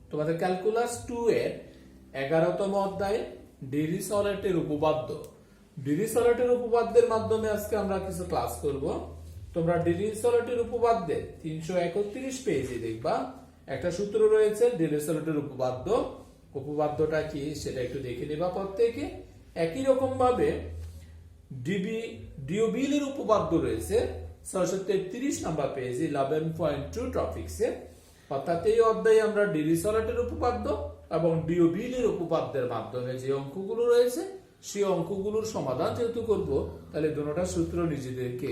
তোমাদের ক্যালকুলাস 2 এর 11তম অধ্যায়ে ডিরিচলেটের উপপাদ্য। ডিরিচলেটের উপপাদ্যের মাধ্যমে আজকে আমরা কিছু ক্লাস করব। তোমরা ডিরিচলেটের উপপাদ্যে 331 পেজে দেখবা একটা সূত্র রয়েছে ডিরিচলেটের উপপাদ্য। উপপাদ্যটা কি সেটা একটু দেখে নেবা প্রত্যেকে। একই রকম ভাবে ডিওবিলের উপপাদ্য রয়েছে 633 নম্বর পেজে 11.2 টপিকসে। অর্থাৎ এই অধ্যায়ে আমরা ডিরিচলেটের উপপাদ্য এবং ডিওবিলের উপপাদ্যের মাধ্যমে যে অঙ্কগুলো রয়েছে সেই অঙ্কগুলোর সমাধান যেহেতু করব, তাহলে দুটোটা সূত্র নিজেদেরকে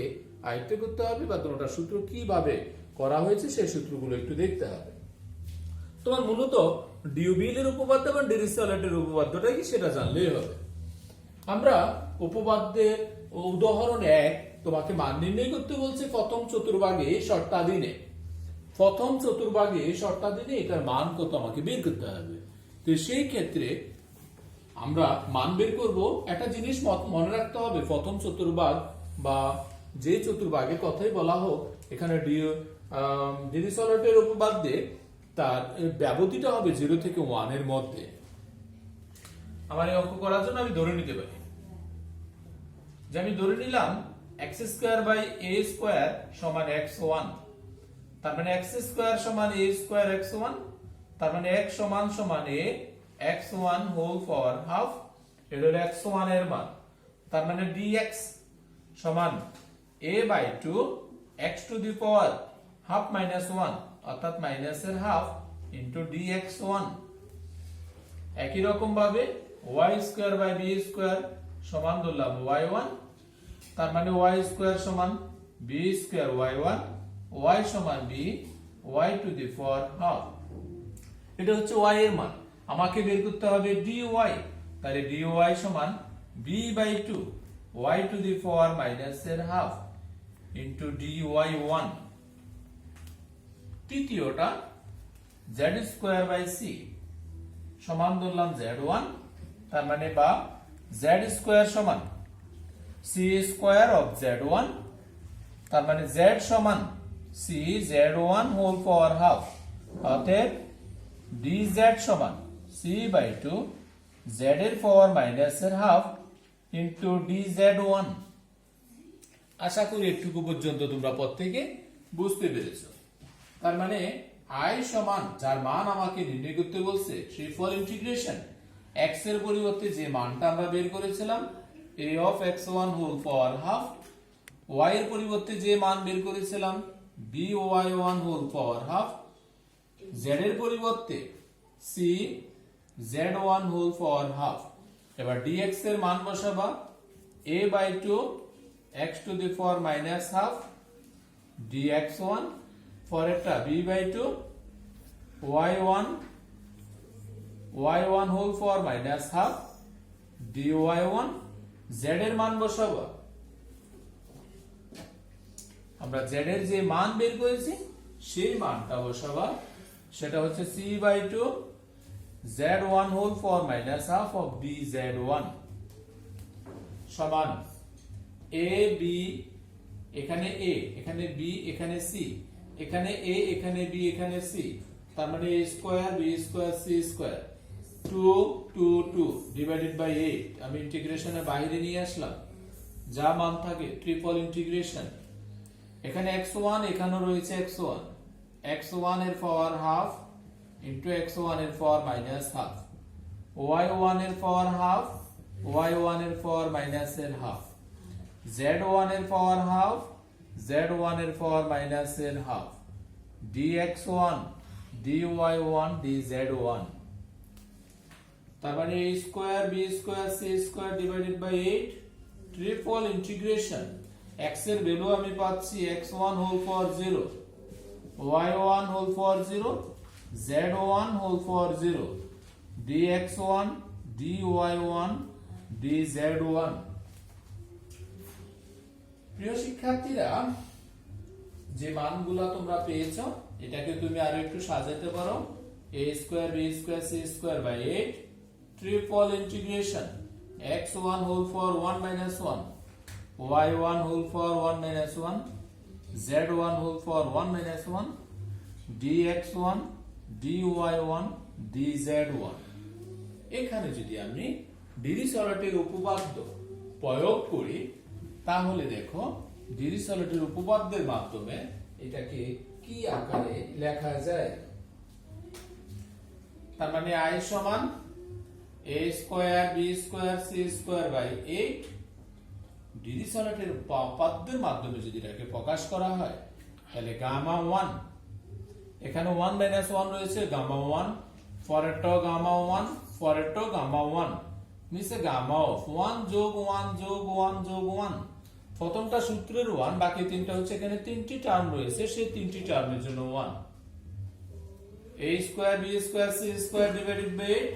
আয়ত্ত করতে হবে বা দুটোটা সূত্র কিভাবে করা হয়েছে সেই সূত্রগুলো একটু দেখতে হবে। তোমার মূলত ডিওবিলের উপপাদ্য এবং ডিরিচলেটের উপপাদ্যটা কি সেটা জানলেই হবে। আমরা উপপাদ্যের উদাহরণ 1 তোমাকে মান নির্ণয় করতে বলছে প্রথম চতুর্ভাগে শর্তাধীনে। প্রথম চতুর্ভাগে শর্তাধীনে এটার মান কত আমাকে বের করতে হবে। তো সেই ক্ষেত্রে আমরা মান বের করব। একটা জিনিস মনে রাখতে হবে, প্রথম চতুর্ভাগ বা যে চতুর্ভাগে কথাই বলা হোক, এখানে ডিরিচলেটের উপপাদ্যে তার ব্যবধিটা হবে 0 থেকে 1 এর মধ্যে। আমার এই অঙ্ক করার জন্য আমি ধরে নিতে পারি যে আমি ধরে নিলাম x² a² সমান x1, তার মানে x² সমান a² x1, তার মানে x সমান a x1 whole power half, এটা হলো x1 এর মান। তার মানে dx সমান a/2 x to the power half minus 1, অর্থাৎ মাইনাসের হাফ ইনটু dx1। একই রকম ভাবে y² b² সমান ধরলাম y1, তার মানে y² সমান b² y1, y সমান b y to the power half. এটা হচ্ছে y এর মান। আমাকে বের করতে হবে dy, তাহলে dy সমান b/2 y to the power minus এর হাফ ইনটু dy1। তৃতীয়টা z² c সমান ধরলাম z1, তার মানে বা z² সমান c² অফ z1, তার মানে z সমান c z1 whole power half, অতএব dz সমান c/2 z এর পাওয়ার মাইনাস এর হাফ ইনটু dz1। আশা করি একটুকু পর্যন্ত তোমরা প্রত্যেকে বুঝতে পেরেছো। তার মানে i সমান যার মান আমাকে নির্ণয় করতে বলছে সেই ফল ইন্টিগ্রেশন x এর পরিবর্তে যে মানটা আমরা বের করেছিলাম a of x1 whole power half, y এর পরিবর্তে যে মান বের করেছিলাম by1 whole power half, z এর পরিবর্তে c z1 whole power half. এবার dx এর মান বসাবা a/2 x to the power minus half dx1, পরেরটা b/2 y1 whole power minus half dy1। z এর মান বসাবা, আমরা z এর যে মান বের করেছি সেই মানটা বসাবা, সেটা হচ্ছে c/2 z1 whole power minus half of dz1 সমান a b, এখানে a এখানে b এখানে c, এখানে a এখানে b এখানে c, তার মানে a square b square c square 2 2 2 divided by 8। আমি ইন্টিগ্রেশনের বাইরে নিয়ে আসলাম, যা মান থাকে ট্রিপল ইন্টিগ্রেশন। এখানে x1 এখানেও রয়েছে x1, x1 এর পাওয়ার হাফ ইনটু x1 এর পাওয়ার মাইনাস হাফ, y1 এর পাওয়ার হাফ y1 এর পাওয়ার মাইনাস এর হাফ, z1 এর পাওয়ার হাফ z1 এর পাওয়ার মাইনাস এর হাফ dx1 dy1 dz1। তার মানে a square b square c square divided by 8 triple integration. x এর value আমি পাচ্ছি x1 whole power 0, y1 whole power 0, z1 whole power 0 dx1 dy1 dz1। প্রিয় শিক্ষার্থীরা, যে মানগুলো তোমরা পেয়েছো এটাকে তুমি আরো একটু সাজাতে পারো। a square b square c square by 8 triple integration x1 whole power 1 minus 1, y1 whole power 1 minus 1, z1 whole power 1 minus 1, dx1 dy1 dz1। এখানে যদি আমি ডিরিচলেটের উপপাদ্য প্রয়োগ করি তাহলে দেখো ডিরিচলেটের উপপাদ্যের মাধ্যমে এটাকে কি আকারে লেখা যায়। তার মানে i সমান a square b square c square by 8। ডিরিচলেটের উপপাদ্যের মাধ্যমে যদি এটাকে প্রকাশ করা হয় তাহলে গামা 1, এখানে 1 মাইনাস 1 রয়েছে, গামা 1 পরেরটাও গামা 1 পরেরটাও গামা 1 মিশে গামা অফ 1 যোগ 1 যোগ 1 যোগ 1। প্রথমটা সূত্রের 1, বাকি তিনটা হচ্ছে এখানে তিনটি টার্ম রয়েছে, সেই তিনটি টার্মের জন্য 1। a square b square c square divided by 8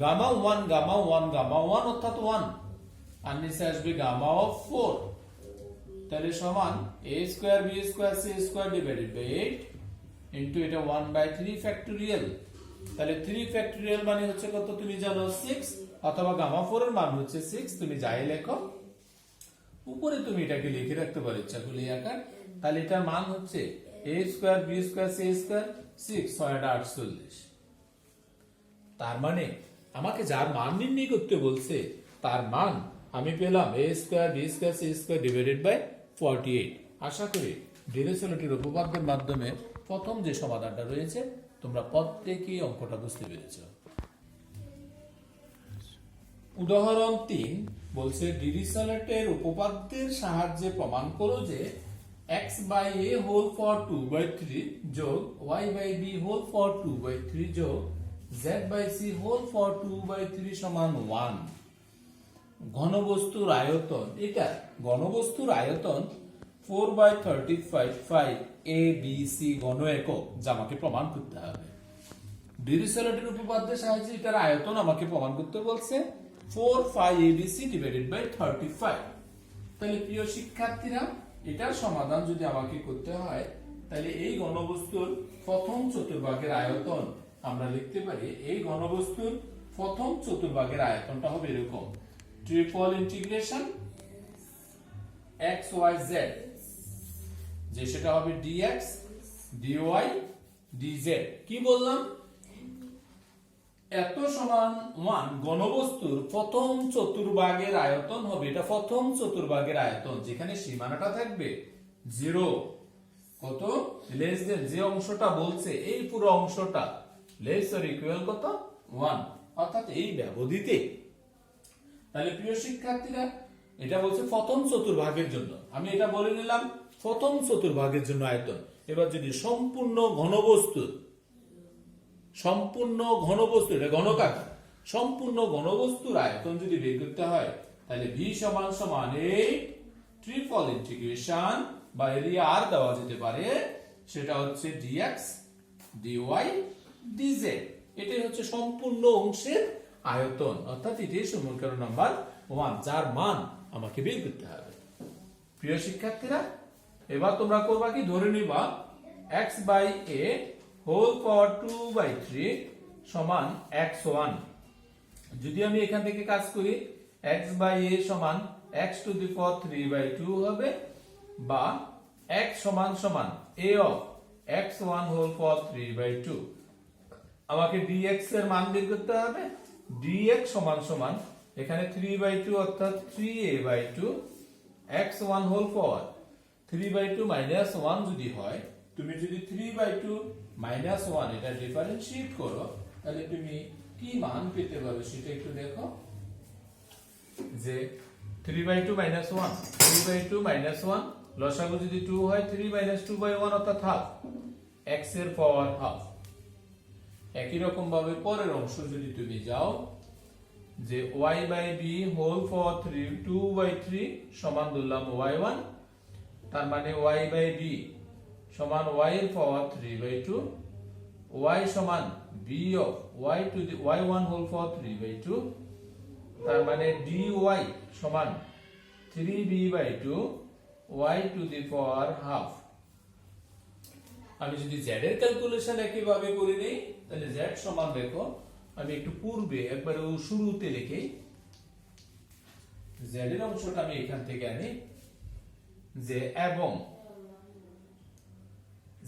gamma 1 gamma 1 gamma 1 অর্থাৎ 1 আর নিচে আসবে গামা অফ 4। তাহলে সমান a square b square c square divided by 8 into এটা 1/3 ফ্যাক্টোরিয়াল। তাহলে 3 ফ্যাক্টোরিয়াল মানে হচ্ছে কত তুমি জানো 6, অথবা গামা 4 এর মান হচ্ছে 6, তুমি যাই লেখো উপরে তুমি এটাকে লিখে রাখতে পারো ইচ্ছা করলে আকার। তাহলে এটার মান হচ্ছে a square b square c square 6 648। তার মানে আমাকে যার মান নির্ণয় করতে বলছে তার মান আমি পেলাম a square b square c square divided by 48। আশা করি ডিরিচলেটের উপপাদ্যের মাধ্যমে প্রথম যে সমাধানটা রয়েছে তোমরা প্রত্যেকই অঙ্কটা বুঝতে পেরেছো। উদাহরণ 3 বলছে ডিরিচলেটের উপপাদ্যের সাহায্যে প্রমাণ করো যে x by a whole for 2/3 যোগ y by b whole for 2/3 যোগ z by c whole for 2/3 সমান 1। ঘনবস্তুর আয়তন, এটা ঘনবস্তুর আয়তন 4/35 a b c ঘন একক, যা আমাকে প্রমাণ করতে হবে। ডিরিচলেটের উপপাদ্যের সাহায্যে এটার আয়তন আমাকে প্রমাণ করতে বলছে 4 a b c divided by 35। তাহলে প্রিয় শিক্ষার্থীরা এটার সমাধান যদি আমাকে করতে হয় তাহলে এই ঘনবস্তুর প্রথম চতুর্ভাগের আয়তন আমরা লিখতে পারি, এই ঘনবস্তুর প্রথম চতুর্ভাগের আয়তনটা হবে এরকম triple integration x y z, যে সেটা হবে dx dy dz। কি বললাম, এত সমান 1 ঘনবস্তুর প্রথম চতুর্ভাগের আয়তন হবে, এটা প্রথম চতুর্ভাগের আয়তন যেখানে সীমানাটা থাকবে 0, কত লেস দেন যে অংশটা বলছে এই পুরো অংশটা লেস অর ইকুয়াল কত 1, অর্থাৎ এই ব্যবধিতে। তাহলে প্রিয় শিক্ষার্থীরা এটা বলছে প্রথম চতুর্ভাগের জন্য, আমি এটা বলে নিলাম প্রথম চতুর্ভাগের জন্য আয়তন। এবার যদি সম্পূর্ণ ঘনবস্তু এটা ঘনকাকার সম্পূর্ণ ঘনবস্তুর আয়তন যদি বের করতে হয় তাহলে v সমান সমান এই ট্রিপল ইন্টিগ্রেশন বা এরিয়া আর দেওয়া যেতে পারে, সেটা হচ্ছে dx dy dz। এটাই হচ্ছে সম্পূর্ণ অংশের আয়তন, অর্থাৎ এটাই সমীকরণ নাম্বার 1, যার মান আমাকে বের করতে হবে। প্রিয় শিক্ষার্থীরা এবার তোমরা করবা কি, ধরে নিবা x by a whole power 2/3 সমান x1। যদি আমি এখান থেকে কাজ করি x বাই a সমান x টু দি পাওয়ার 3/2 হবে, বা x সমান সমান a of x1 whole power 3/2। আমাকে dx এর মান বের করতে হবে, dx সমান সমান এখানে 3/2 অর্থাৎ 3a/2 x1 whole power 3/2 minus 1 যদি হয়, তুমি যদি 3/2 মাইনাস 1 এটা ডিফারেন্সিয়েট করো তাহলে তুমি কি মান পেতে পারো সেটা একটু দেখো। যে 3/2 মাইনাস 1 3/2 মাইনাস 1 লসাগু যদি 2 হয় 3 মাইনাস 2/1 অর্থাৎ হাফ, x এর পাওয়ার হাফ। একই রকম ভাবে পরের অংশ যদি তুমি যাও যে y by b whole power 2/3 সমান ধরলাম y1, তার মানে y বাই b সমান y এর পাওয়ার 3/2, y সমান b of y to the y1 whole power 3/2, তার মানে dy সমান 3b/2 y to the power half. আমি যদি z এর ক্যালকুলেশন একই ভাবে করে নেই তাহলে z সমান দেখো, আমি একটু পূর্বে একবারে শুরুতে লিখি, z এর অংশটা আমি এখান থেকে আনি যে এবং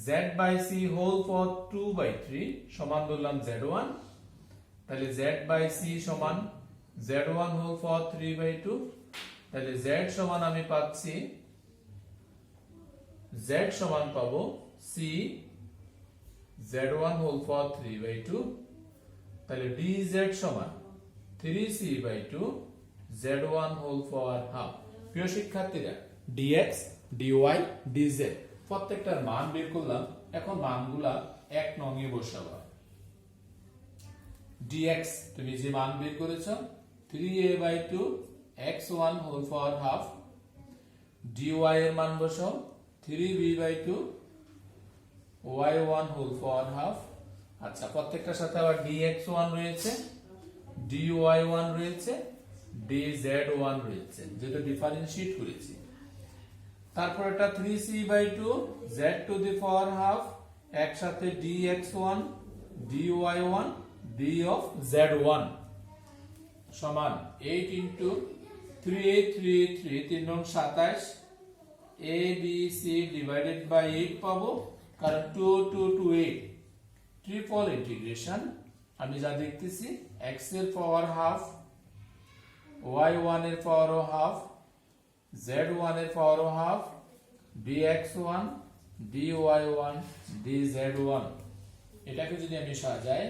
z by c whole for 2/3 সমান ধরলাম z1, তাহলে z by c সমান z1 হোল ফর 3/2, তাহলে z সমান আমি পাচ্ছি z সমান পাবো c z1 হোল ফর 3/2, তাহলে dz সমান 3c/2 z1 whole for half. প্রিয় শিক্ষার্থীরা, dx dy dz প্রত্যেকটার মান বের করলাম, এখন মানগুলা 1 নং এ বসাবো। dx তুমি যে মান বের করেছো 3a/2 x1 whole for half, dy এর মান বসাও 3b/2 y1 whole for half. আচ্ছা, প্রত্যেকটার সাথে আবার dx1 রয়েছে, dy1 রয়েছে, dz1 রয়েছে, যেটা ডিফারেন্সিয়েট করেছি। তারপর এটা 3c/2 z two the power half একসাথে dx1 dy1 d of z1 সমান 8 into 3 3 নং 27 a b c divided by 8 পাবো, কারণ 2 2 to 8 ট্রিপল ইন্টিগ্রেশন। আমি যা দেখতেছি x এর পাওয়ার হাফ, y1 এর পাওয়ার হাফ, z1 এর power half, dx1 dy1 dz1। এটাকে যদি আমি সাজাই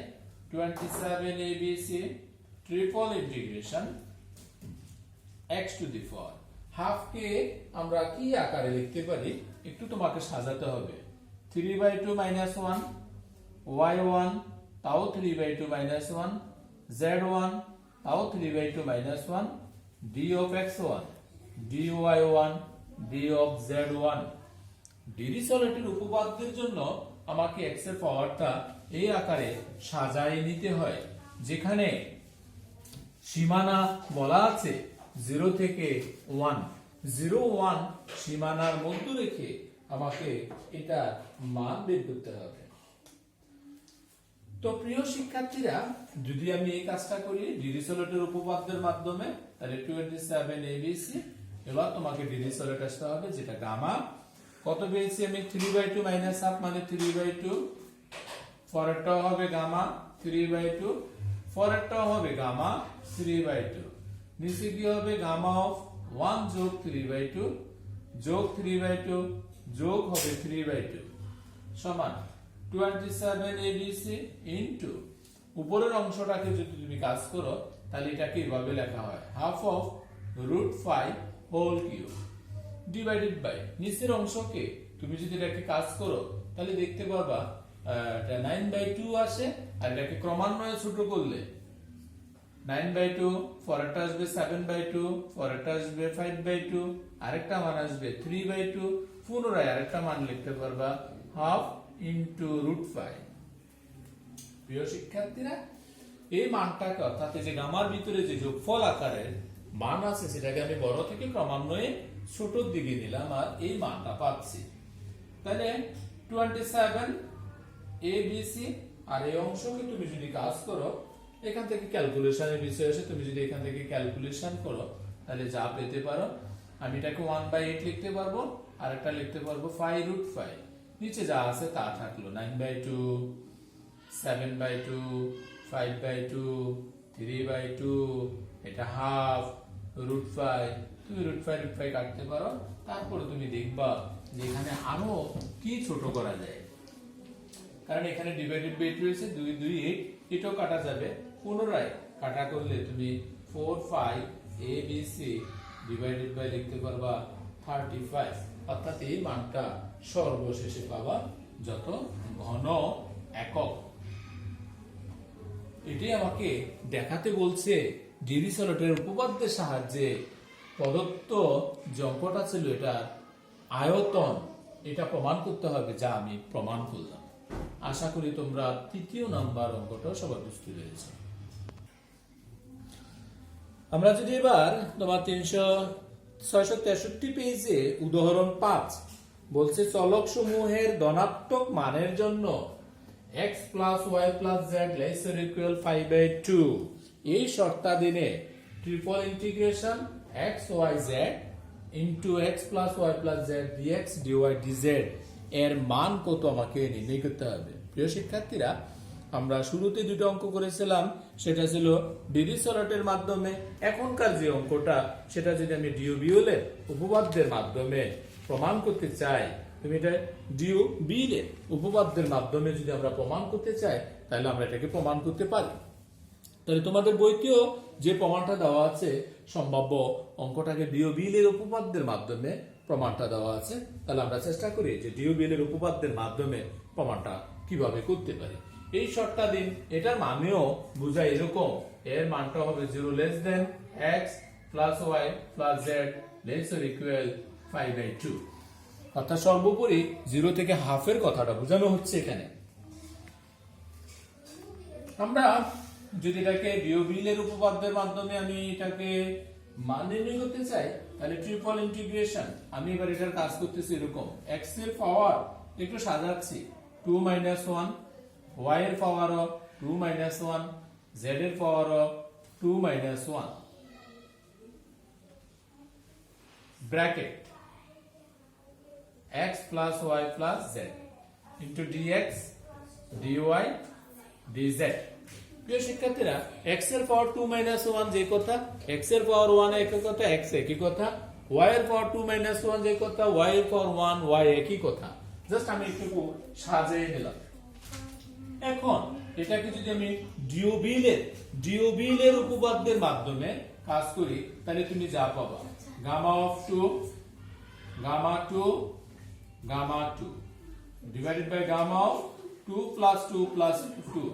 27 abc triple integration x to the power half কে আমরা কি আকারে লিখতে পারি একটু তোমাকে সাজাতে হবে। 3/2 - 1 y1 তাও 3/2 - 1 z1 তাও 3/2 - 1 d of x1 dy1 d of z1। ডিরিচলেটের উপপাদ্যের জন্য আমাকে x এর পাওয়ারটা এই আকারে সাজায় নিতে হয়, যেখানে সীমানা বলা আছে 0 থেকে 1, 0 1 সীমানার মধ্যে রেখে আমাকে এটা মান বের করতে হবে। তো প্রিয় শিক্ষার্থীরা, যদি আমি এই কাজটা করি ডিরিচলেটের উপপাদ্যের মাধ্যমে, তাহলে 27 abc। এবার তোমাকে ডিরিচলেট আসতে হবে, যেটা গামা কত পেয়েছি আমি 3/2 - হাফ মানে 3/2, পরেরটাও হবে গামা 3/2, পরেরটাও হবে গামা 3/2, নিচে কি হবে গামা অফ 1 যোগ 3/2 যোগ 3/2 যোগ হবে 3/2 সমান 27 abc ইনটু উপরের অংশটাকে যদি তুমি কাজ করো তাহলে এটাকে এভাবে লেখা হয় half of √5 whole cube divided by নিচের অংশকে তুমি যদি এটাকে কাজ করো তাহলে দেখতে পারবা এটা 9/2 আসে, আর এটাকে ক্রমান্বয়ে ছোট করলে 9/2, পরেরটা আসবে 7/2, পরেরটা আসবে 5/2, আরেকটা মান আসবে 3/2, পুনরায় আরেকটা মান লিখতে পারবা হাফ ইনটু √5। প্রিয় শিক্ষার্থীরা, এই মানটাকে অর্থাৎ এই যে গামার ভিতরে যে যোগফল আকারের মান আছে সেটাকে আমি বড় থেকে ক্রমান্বয়ে ছোটর দিকে নিলাম আর এই মানটা পাচ্ছি। তাহলে 27 abc, আর এই অংশকে তুমি যদি কাজ করো এখান থেকে ক্যালকুলেশনের বিষয় আসে, তুমি যদি এখান থেকে ক্যালকুলেশন করো তাহলে যা পেতে পারো, আমি এটাকে 1/8 লিখতে পারবো, আর একটা লিখতে পারবো 5√5, নিচে যা আছে তা থাকলো 9/2 7/2 5/2 3/2, এটা হাফ √5, তুমি √5 কাটতে পারো। তারপরে তুমি দেখবা যে এখানে আরো কি ছোট করা যায়, কারণ এখানে ডিভাইডেড বাই 8 রয়েছে, 2 2 8, এটাও কাটা যাবে। পুনরায় কাটা করলে তুমি 4 5 abc ডিভাইডেড বাই লিখতে পারবা 35, অর্থাৎ এই মানটা সর্বশেষে পাবা যত ঘন একক। এটি আমাকে দেখাতে বলছে ডিরিচলেটের উপপাদ্যের সাহায্যে প্রদত্ত যে অঙ্কটা ছিল এটা আয়তন, এটা প্রমাণ করতে হবে, যা আমি প্রমাণ করলাম। আশা করি তোমরা তৃতীয় নাম্বার অঙ্কটা সবাই বুঝতে পেরেছ। আমরা যদি এবার তোমার 663 পেজে উদাহরণ 5 বলছে চলক সমূহের ধনাত্মক মানের জন্য x plus y plus z less or equal 5/2 এই শর্তাধীনে triple integration x y z into x plus y plus z dx dy dz এর মান কত আমাকে নির্ণয় করতে হবে। প্রিয় শিক্ষার্থীরা, আমরা শুরুতে দুটো অঙ্ক করেছিলাম, সেটা ছিল ডিরিচলেটের মাধ্যমে। এখনকার যে অঙ্কটা, সেটা যদি আমি ডিওবিএল এর উপপাদ্যের মাধ্যমে প্রমাণ করতে চাই, তুমি এটা ডিওবিএল এর উপপাদ্যের মাধ্যমে যদি আমরা প্রমাণ করতে চাই, তাহলে আমরা এটাকে প্রমাণ করতে পারি। তাহলে তোমাদের বইতেও যে প্রমাণটা দেওয়া আছে, সম্ভাব্য অঙ্কটাকে ডিওবিএল এর উপপাদ্যের মাধ্যমে প্রমাণটা দেওয়া আছে। তাহলে আমরা চেষ্টা করি যে ডিওবিএল এর উপপাদ্যের মাধ্যমে প্রমাণটা কিভাবে করতে পারি। এই শর্তটা দিন, এটার মানেও বোঝায় এরকম, এর মানটা হবে 0 less than x plus y plus z less or equal 5/2। অর্থাৎ সর্বোপরি 0 থেকে হাফের কথাটা বোঝানো হচ্ছে এখানে। আমরা যদি এটাকে ডিওবিএল এর উপপাদ্যের মাধ্যমে আমি এটাকে মান নির্ণয় করতে চাই, তাহলে ট্রিপল ইন্টিগ্রেশন। আমি এবার এটার কাজ করতেছি এরকম, x এর পাওয়ার একটু সাজাচ্ছি 2 - 1, y এর পাওয়ার 2 - 1, z এর পাওয়ার 2 - 1, bracket x plus y plus z into dx dy dz। প্রিয় শিক্ষার্থীরা, x এর পাওয়ার 2 - 1 যে কথা, x এর পাওয়ার 1 একই কথা, x একই কথা, y এর পাওয়ার 2 - 1 যে কথা, y এর পাওয়ার 1 y একই কথা। জাস্ট আমি একটু সাজিয়ে নিলাম। এখন এটাকে যদি আমি ডিওবিএল এর উপপাদ্যের মাধ্যমে কাজ করি, তাহলে তুমি যা পাবা, gamma of 2 gamma 2 gamma 2 divided by gamma of 2 plus 2 plus 2।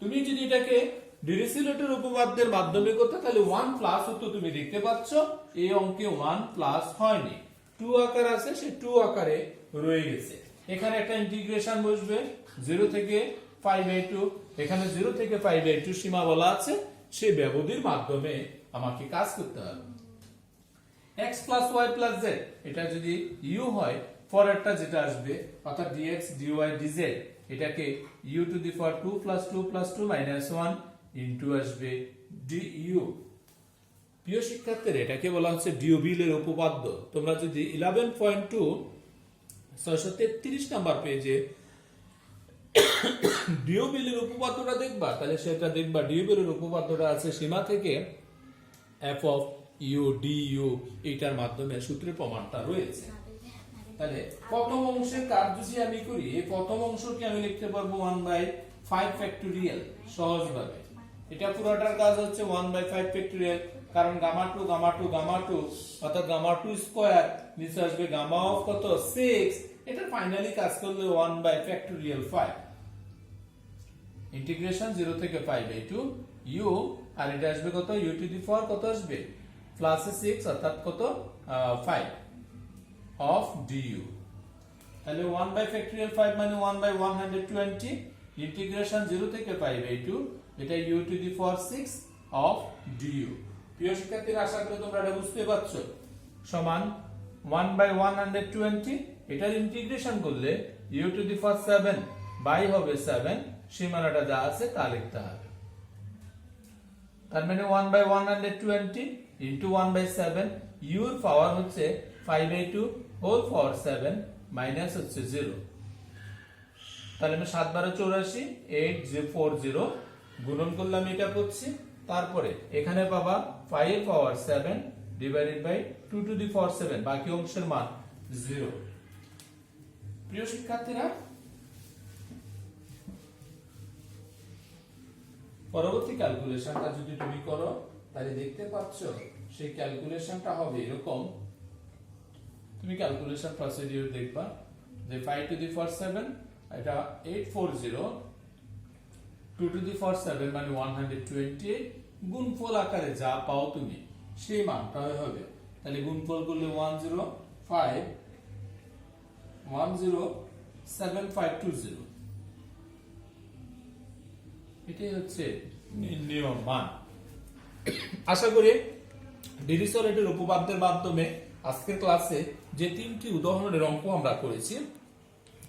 তুমি যদি এটাকে ডিরিচলেটের উপপাদ্যের মাধ্যমে করতে, তাহলে 1 প্লাস হতো। তুমি দেখতে পাচ্ছ এই অঙ্কে 1 প্লাস হয়নি, 2 আকার আছে, সে 2 আকারে রয়ে গেছে। এখানে একটা ইন্টিগ্রেশন বসবে 0 থেকে 5/2। এখানে 0 থেকে 5/2 সীমা বলা আছে, সেই ব্যবধির মাধ্যমে আমাকে কাজ করতে হবে। x plus y plus z, এটা যদি u হয়, পরেরটা যেটা আসবে অর্থাৎ dx dy dz, এটাকে u to the power 2 plus 2 plus 2 minus 1 into আসবে du। প্রিয় শিক্ষার্থীরা, এটাকে বলা হচ্ছে ডিওবিএল এর উপপাদ্য। তোমরা যদি 11.2 633 নাম্বার পেজে ডিওবিএল এর উপপাদ্যটা দেখবা, তাহলে সেটা দেখবা ডিওবিএল এর উপপাদ্যটা আছে সীমা থেকে f অফ u du, এটার মাধ্যমে সূত্রের প্রমাণটা রয়েছে। তাহলে প্রথম অংশের কাজ যদি আমি করি, এই প্রথম অংশকে আমি লিখতে পারবো 1/5 ফ্যাক্টোরিয়াল সহজভাবে। এটা পুরোটার কাজ হচ্ছে 1/5 ফ্যাক্টোরিয়াল, কারণ গামা 2 গামা 2 গামা 2 অর্থাৎ গামা 2 স্কয়ার, নিচে আসবে গামা অফ কত 6। এটা ফাইনালি কাজ করলে 1/5 ইন্টিগ্রেশন 0 থেকে 5/2 u, আর এটা আসবে কত u টু দি পাওয়ার কত আসবে প্লাস 6 অর্থাৎ কত 5 of du। তাহলে 1/5 মানে 1/120 ইন্টিগ্রেশন 0 থেকে 5/2, এটা u to the power 6 of du। প্রিয় শিক্ষার্থীরা, আশা করি তোমরা এটা বুঝতে পারছো। সমান 1/120, এটার ইন্টিগ্রেশন করলে u to the power 7 by হবে 7, সীমানাটা যা আছে তা লিখতে হবে। তার মানে 1/120 ইনটু 1/7, u এর পাওয়ার হচ্ছে 5/2 হোল পাওয়ার 7 মাইনাস হচ্ছে 0। তাহলে আমি 7 × 84 840 গুণন করলাম, এটা করছি। তারপরে এখানে পাবা 5 এর পাওয়ার 7 divided by 2 two the power 7, বাকি অংশের মান 0। প্রিয় শিক্ষার্থীরা, পরবর্তী ক্যালকুলেশনটা যদি তুমি করো, তাহলে দেখতে পাচ্ছ সেই ক্যালকুলেশনটা হবে এরকম। তুমি ক্যালকুলেশন প্রসিডিউর দেখবা যে 5 টু দি পাওয়ার 7, এটা 840, 2 টু দি পাওয়ার 7 মানে 128, গুণফল আকারে যা পাও তুমি সেই মানটা হবে। তাহলে গুণফল করলে 105107520, এটাই হচ্ছে নির্ণয় মান। আশা করি ডিরিচলেটের উপপাদ্যের মাধ্যমে আজকের ক্লাসে যে 3টি উদাহরণের অঙ্ক আমরা করেছি,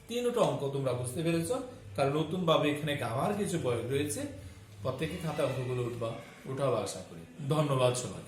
3টা অঙ্ক তোমরা বুঝতে পেরেছো। কারণ নতুন ভাবে এখানে গামার কিছু প্রয়োগ রয়েছে। প্রত্যেকে খাতা অঙ্কগুলো উঠাবো আশা করি। ধন্যবাদ সবাই।